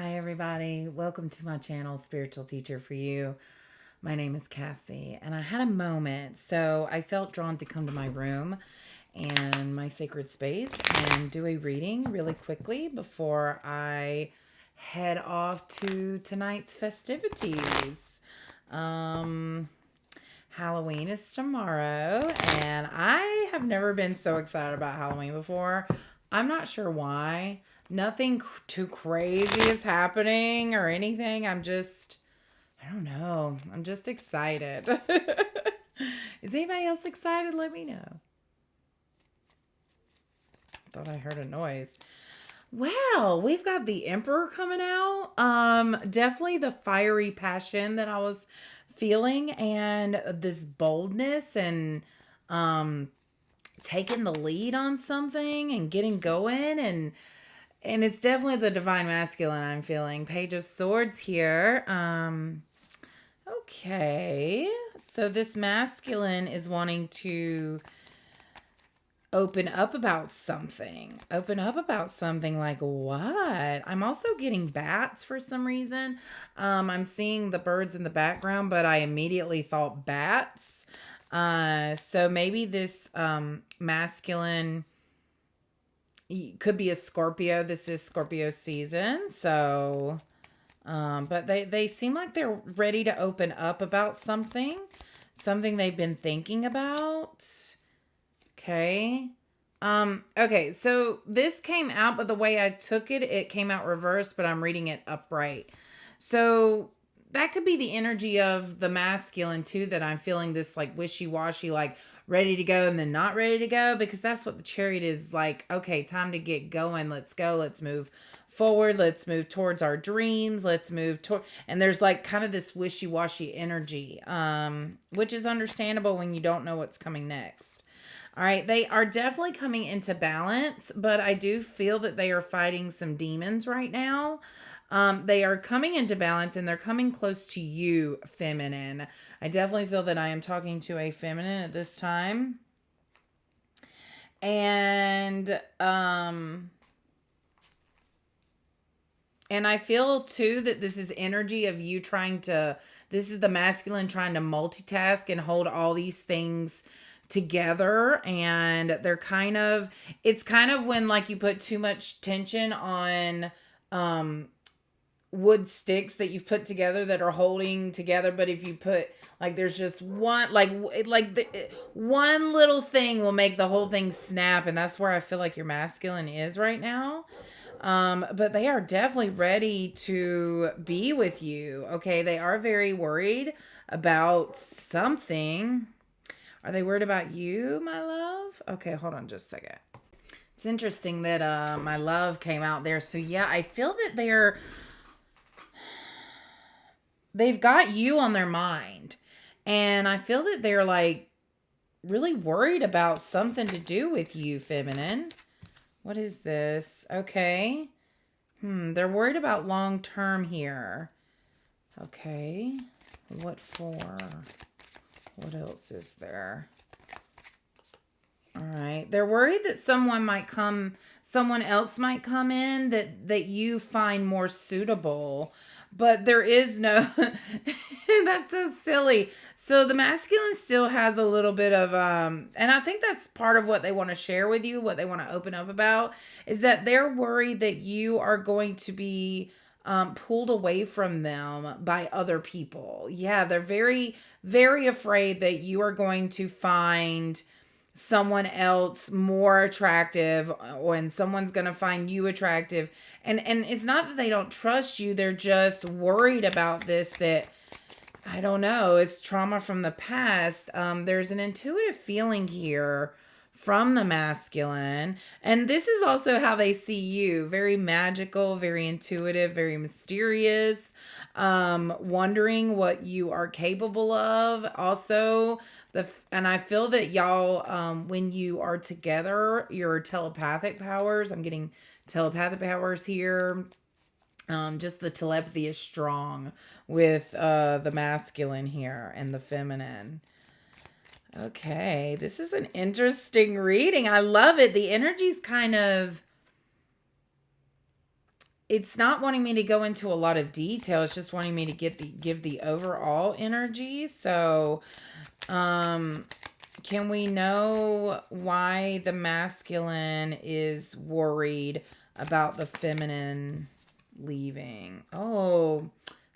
Hi, everybody. Welcome to my channel, Spiritual Teacher for You. My name is Cassie, and I had a moment, so I felt drawn to come to my room and my sacred space and do a reading really quickly before I head off to tonight's festivities. Um, Halloween is tomorrow, and I have never been so excited about Halloween before. I'm not sure why. Nothing too crazy is happening or anything. I don't know. I'm just excited. Is anybody else excited? Let me know. Thought I heard a noise. Well, we've got the Emperor coming out. Definitely the fiery passion that I was feeling and this boldness and um taking the lead on something and getting going and it's definitely the divine masculine I'm feeling. Page of Swords here. Okay. So this masculine is wanting to open up about something. Open up about something like what? I'm also getting bats for some reason. I'm seeing the birds in the background, but I immediately thought bats. So maybe this masculine could be a Scorpio. This is Scorpio season. So but they seem like they're ready to open up about something they've been thinking about. Okay. Okay, so this came out, but the way I took it, it came out reversed, but I'm reading it upright. So that could be the energy of the masculine too, that I'm feeling this like wishy-washy, like ready to go and then not ready to go, because that's what the chariot is like. Okay, time to get going. Let's go. Let's move forward. Let's move towards our dreams. Let's move toward, and there's like kind of this wishy-washy energy, which is understandable when you don't know what's coming next. All right, they are definitely coming into balance, but I do feel that they are fighting some demons right now. They are coming into balance and they're coming close to you, feminine. I definitely feel that I am talking to a feminine at this time. And and I feel too that this is energy of you trying to, this is the masculine trying to multitask and hold all these things together. And they're kind of, it's kind of when like you put too much tension on wood sticks that you've put together that are holding together, but if you put like there's just one one little thing will make the whole thing snap, and that's where I feel like your masculine is right now. But they are definitely ready to be with you. Okay, they are very worried about something. Are they worried about you, my love? Okay, hold on just a second. It's interesting that my love came out there. So yeah, I feel that they've got you on their mind. And I feel that they're like really worried about something to do with you, feminine. What is this? Okay. They're worried about long term here. Okay. What for? What else is there? All right. They're worried that someone else might come in that you find more suitable. But there is no that's so silly. So the masculine still has a little bit of and I think that's part of what they want to share with you, what they want to open up about is that they're worried that you are going to be pulled away from them by other people. Yeah, they're very, very afraid that you are going to find someone else more attractive and someone's going to find you attractive, and it's not that they don't trust you, they're just worried about this, that I don't know, it's trauma from the past. There's an intuitive feeling here from the masculine, and this is also how they see you, very magical, very intuitive, very mysterious, wondering what you are capable of. Also, and I feel that y'all, when you are together, your telepathic powers, I'm getting telepathic powers here. Just the telepathy is strong with the masculine here and the feminine. Okay, this is an interesting reading. I love it. The energy's kind of it's not wanting me to go into a lot of detail. It's just wanting me to give the overall energy. So, um, can we know why the masculine is worried about the feminine leaving? Oh,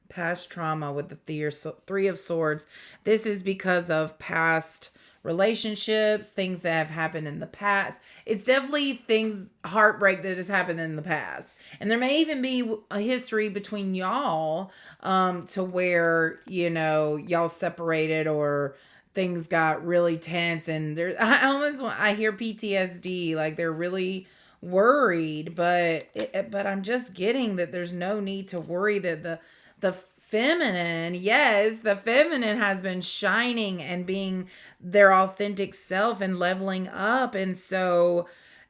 past trauma with the three of swords. This is because of past relationships, things that have happened in the past. It's definitely things, heartbreak that has happened in the past. And there may even be a history between y'all, to where, y'all separated, or things got really tense, and there I hear PTSD, like they're really worried, but I'm just getting that there's no need to worry, that the feminine, yes, the feminine has been shining and being their authentic self and leveling up. And so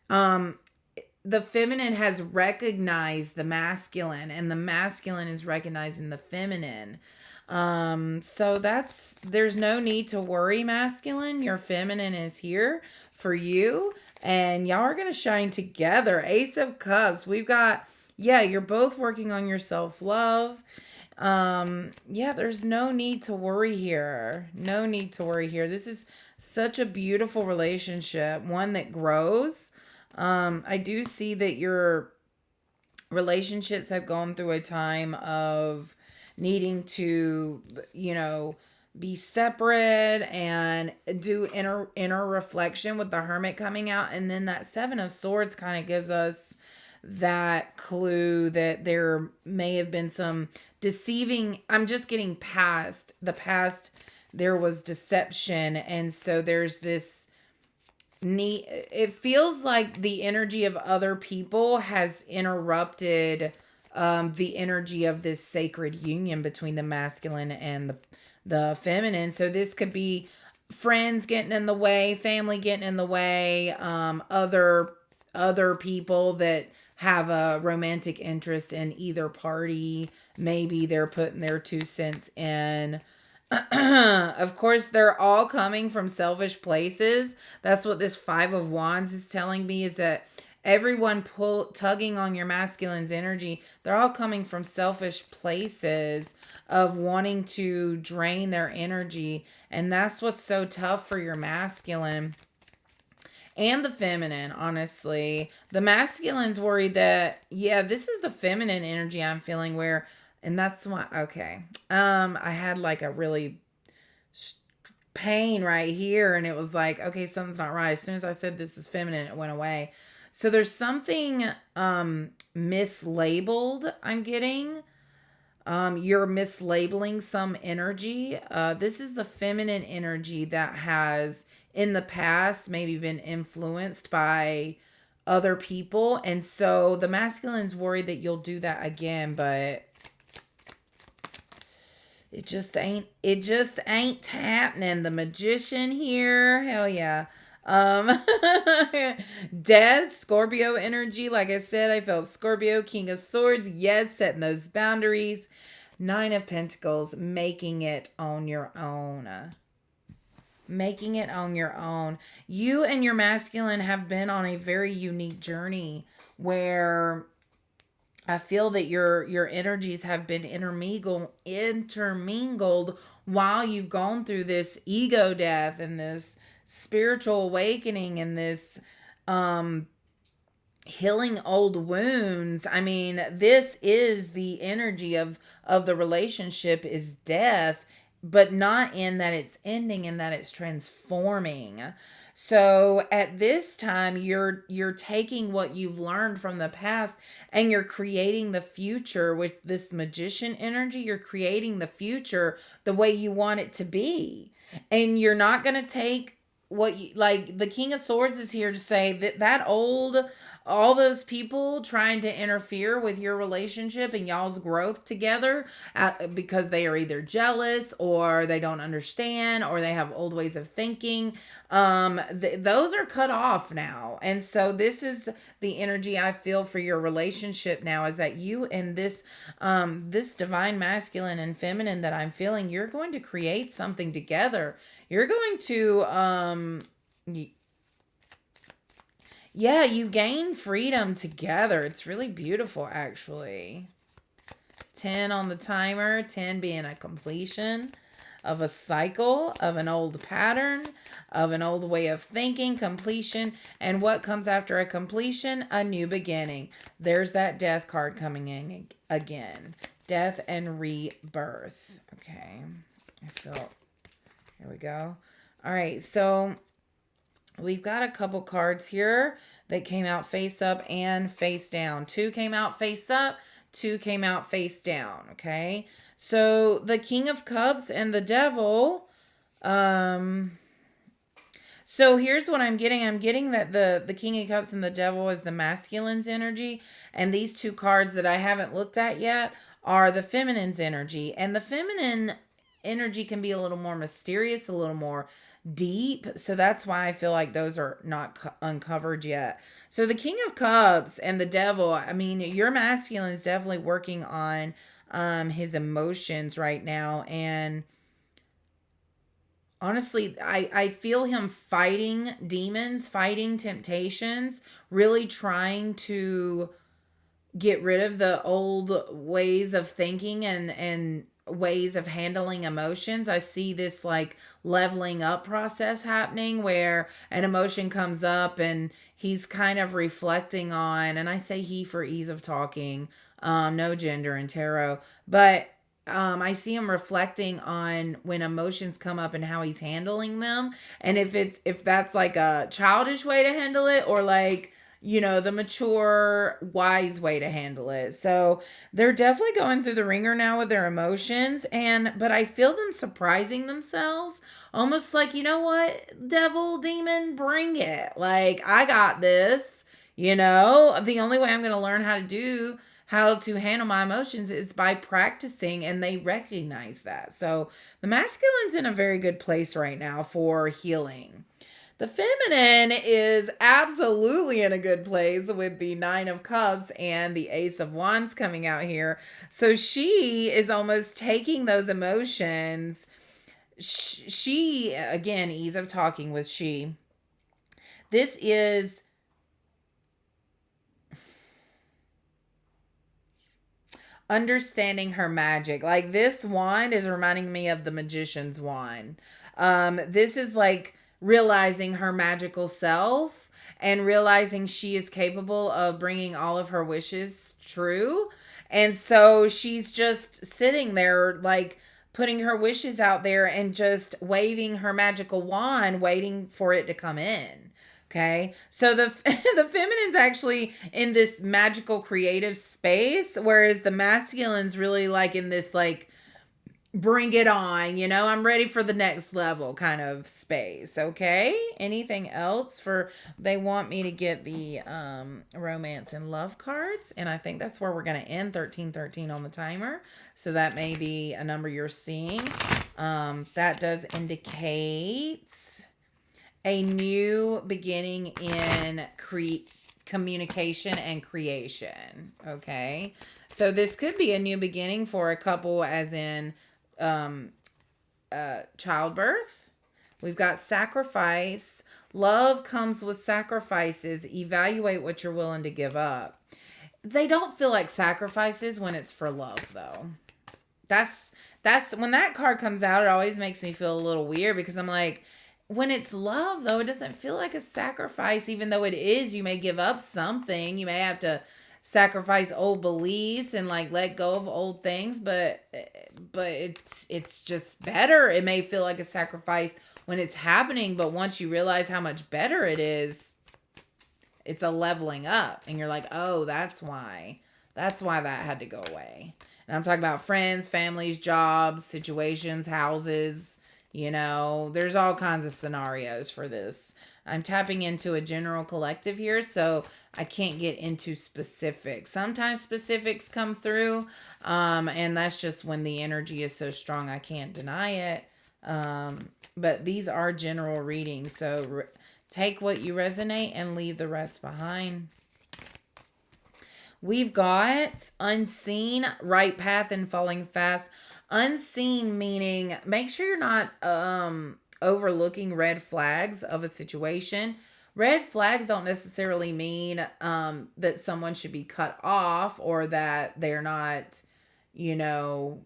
um the feminine has recognized the masculine, and the masculine is recognizing the feminine. So there's no need to worry, masculine. Your feminine is here for you, and y'all are gonna shine together. Ace of Cups. We've got, yeah, you're both working on your self-love. Yeah, there's no need to worry here. No need to worry here. This is such a beautiful relationship, one that grows. I do see that your relationships have gone through a time of needing to, be separate and do inner reflection, with the Hermit coming out. And then that Seven of Swords kind of gives us that clue that there may have been some deceiving. I'm just getting past the past. There was deception. And so there's this need. It feels like the energy of other people has interrupted the energy of this sacred union between the masculine and the feminine. So this could be friends getting in the way, family getting in the way, other people that have a romantic interest in either party. Maybe they're putting their 2 cents in. Of course, they're all coming from selfish places. That's what this Five of Wands is telling me, is that everyone tugging on your masculine's energy, they're all coming from selfish places of wanting to drain their energy. And that's what's so tough for your masculine and the feminine. Honestly, the masculine's worried that, yeah, this is the feminine energy I'm feeling, where, and that's why, okay, I had like a really pain right here, and it was like, okay, something's not right. As soon as I said this is feminine, it went away. So there's something mislabeled I'm getting. You're mislabeling some energy. This is the feminine energy that has in the past maybe been influenced by other people. And so the masculine's worried that you'll do that again, but it just ain't happening. The Magician here, hell yeah. Um Death, Scorpio energy. Like I said, I felt Scorpio, King of Swords. Yes, setting those boundaries. Nine of Pentacles, making it on your own. Making it on your own. You and your masculine have been on a very unique journey where I feel that your energies have been intermingled while you've gone through this ego death and this spiritual awakening and this healing old wounds. I mean, this is the energy of the relationship, is death, but not in that it's ending, in that it's transforming. So at this time, you're taking what you've learned from the past and you're creating the future with this Magician energy. You're creating the future the way you want it to be. And you're not going to take what you like. The King of Swords is here to say that all those people trying to interfere with your relationship and y'all's growth together, because they are either jealous or they don't understand or they have old ways of thinking, those are cut off now. And so this is the energy I feel for your relationship now, is that you and this divine masculine and feminine that I'm feeling, you're going to create something together. You're going to Yeah, you gain freedom together. It's really beautiful, actually. 10 on the timer, 10 being a completion of a cycle, of an old pattern, of an old way of thinking, completion. And what comes after a completion? A new beginning. There's that death card coming in again. Death and rebirth. Okay. I feel. Here we go. All right. So we've got a couple cards here that came out face up and face down. Two came out face up, two came out face down. Okay. So the King of Cups and the Devil. So here's what I'm getting. I'm getting that the King of Cups and the Devil is the masculine's energy, and these two cards that I haven't looked at yet are the feminine's energy. And the feminine energy can be a little more mysterious, a little more deep. So that's why I feel like those are not uncovered yet. So the King of Cups and the Devil, I mean, your masculine is definitely working on his emotions right now. And honestly, I feel him fighting demons, fighting temptations, really trying to get rid of the old ways of thinking and ways of handling emotions. I see this like leveling up process happening where an emotion comes up and he's kind of reflecting on, and I say he for ease of talking, no gender in tarot, but I see him reflecting on when emotions come up and how he's handling them, and if that's like a childish way to handle it or like the mature, wise way to handle it. So they're definitely going through the ringer now with their emotions. But I feel them surprising themselves. Almost like, you know what, devil, demon, bring it. Like, I got this. The only way I'm going to learn how to handle my emotions is by practicing, and they recognize that. So the masculine's in a very good place right now for healing. The feminine is absolutely in a good place with the Nine of Cups and the Ace of Wands coming out here. So she is almost taking those emotions. She, again, ease of talking with she. This is understanding her magic. Like this wand is reminding me of the magician's wand. This is like realizing her magical self and realizing she is capable of bringing all of her wishes true. And so she's just sitting there like putting her wishes out there and just waving her magical wand, waiting for it to come in. Okay. So the the feminine's actually in this magical creative space, whereas the masculine's really like in this like bring it on, I'm ready for the next level kind of space. Okay. Anything else for they want me to get the romance and love cards, and I think that's where we're going to end 1313 on the timer. So that may be a number you're seeing. That does indicate a new beginning in communication and creation. Okay. So this could be a new beginning for a couple, as in childbirth. We've got sacrifice. Love comes with sacrifices. Evaluate what you're willing to give up. They don't feel like sacrifices when it's for love, though. That's when that card comes out, it always makes me feel a little weird because I'm like, when it's love, though, it doesn't feel like a sacrifice, even though it is. You may give up something. You may have to sacrifice old beliefs and like let go of old things, but it's just better. It may feel like a sacrifice when it's happening, but once you realize how much better it is, it's a leveling up, and you're like, oh, that's why that had to go away. And I'm talking about friends, families, jobs, situations, houses. There's all kinds of scenarios for this. I'm tapping into a general collective here, so I can't get into specifics. Sometimes specifics come through, and that's just when the energy is so strong, I can't deny it. But these are general readings, so take what you resonate and leave the rest behind. We've got unseen, right path, and falling fast. Unseen meaning make sure you're not overlooking red flags of a situation. red flags don't necessarily mean that someone should be cut off or that they're not, you know,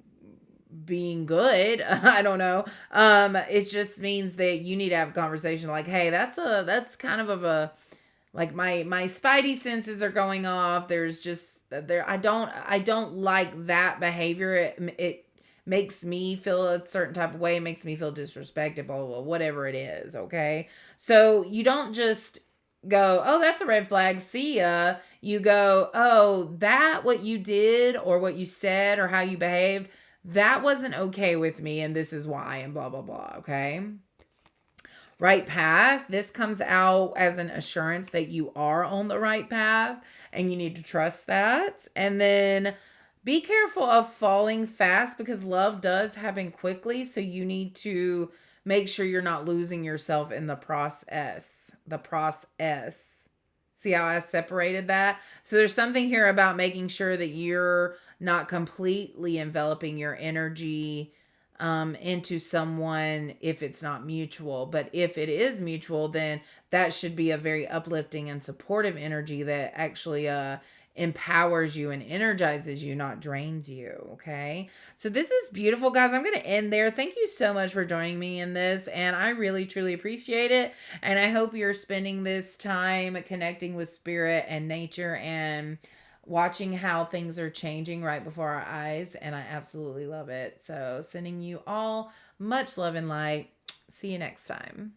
being good. I don't know. It just means that you need to have a conversation like, hey, that's kind of a like my spidey senses are going off. There's just there I don't like that behavior. It makes me feel a certain type of way. It makes me feel disrespected, blah, blah, blah, whatever it is, okay? So you don't just go, oh, that's a red flag, see ya. You go, oh, that what you did or what you said or how you behaved, that wasn't okay with me, and this is why, and blah, blah, blah, okay? Right path, this comes out as an assurance that you are on the right path and you need to trust that. And then be careful of falling fast because love does happen quickly. So you need to make sure you're not losing yourself in the process. The process. See how I separated that? So there's something here about making sure that you're not completely enveloping your energy into someone if it's not mutual. But if it is mutual, then that should be a very uplifting and supportive energy that actually empowers you and energizes you, not drains you. Okay. So this is beautiful, guys. I'm going to end there. Thank you so much for joining me in this. And I really, truly appreciate it. And I hope you're spending this time connecting with spirit and nature and watching how things are changing right before our eyes. And I absolutely love it. So sending you all much love and light. See you next time.